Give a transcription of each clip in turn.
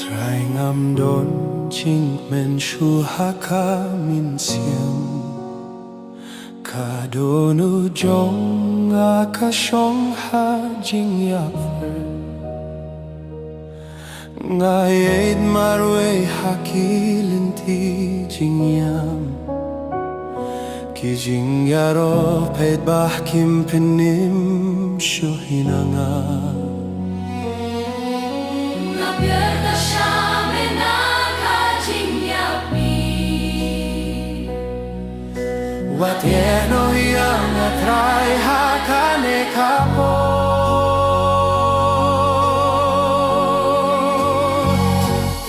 Trai ngam đốn chinh men chu haka min xiêm Ka do nu jong a ka shong ha jing ya fer Nga yed marwe haki linti jing yam Ki jing ya ro ped bah kim penim shu hinanga Wat no yang atrai hakane kapo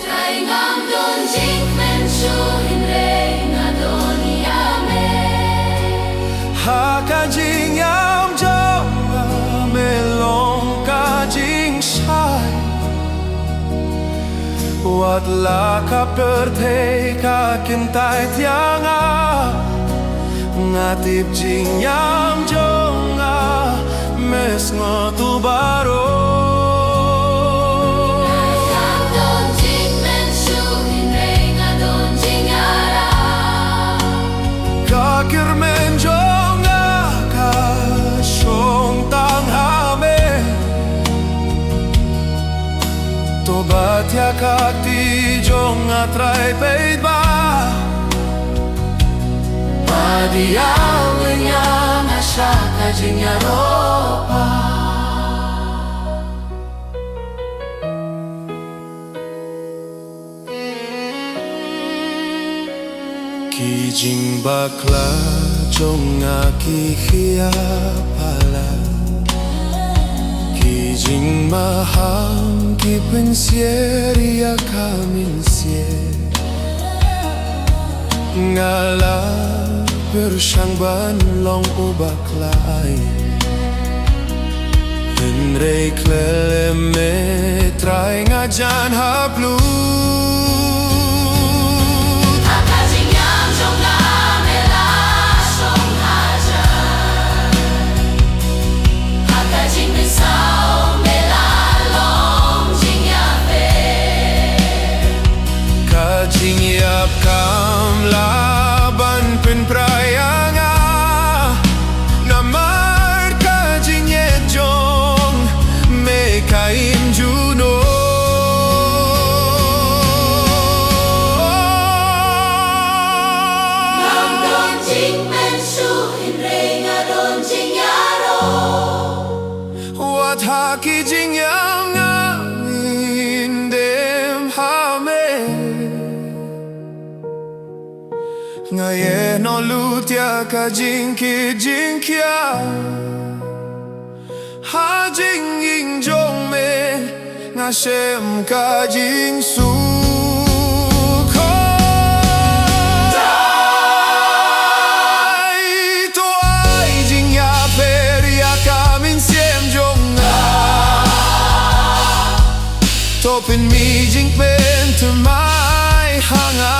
Trai ngam don jing men shu in re nga don yame Haka jing yam jong me long ka jing shai Wat la ka perte ka kintai tianga Ngatip jing yam jong a mes ngo tu baro Ngam don jing men shu in re nga don jing yara Kakir men jong a ka shong tang hame Tobat ya kakti jong a trai peid ba Diyaw niya na siya kajing yaropa Kijing bakla jong aki hiya pala Kijing maham ki pensieri ya kamin sier Ngala Bersang ban long ubak lai Henry klele me trai ngajan hablu Haka jing yam jong nga me la shong hajan Haka jing me sao me la long jing yape Kajing yap kam laban pen prayanga Namar kajing yejong me kaim juno Ngam don jing men shu in re nga don jing yaro Wat haki jing yang in dem hame Ngayon no lutia ka jing ki jing kia Ha jing ying jong me Nga shem ka jing su ko Dai to ai jing ya peri ya kamin siem jong a Topin mi jing pen to mai hanga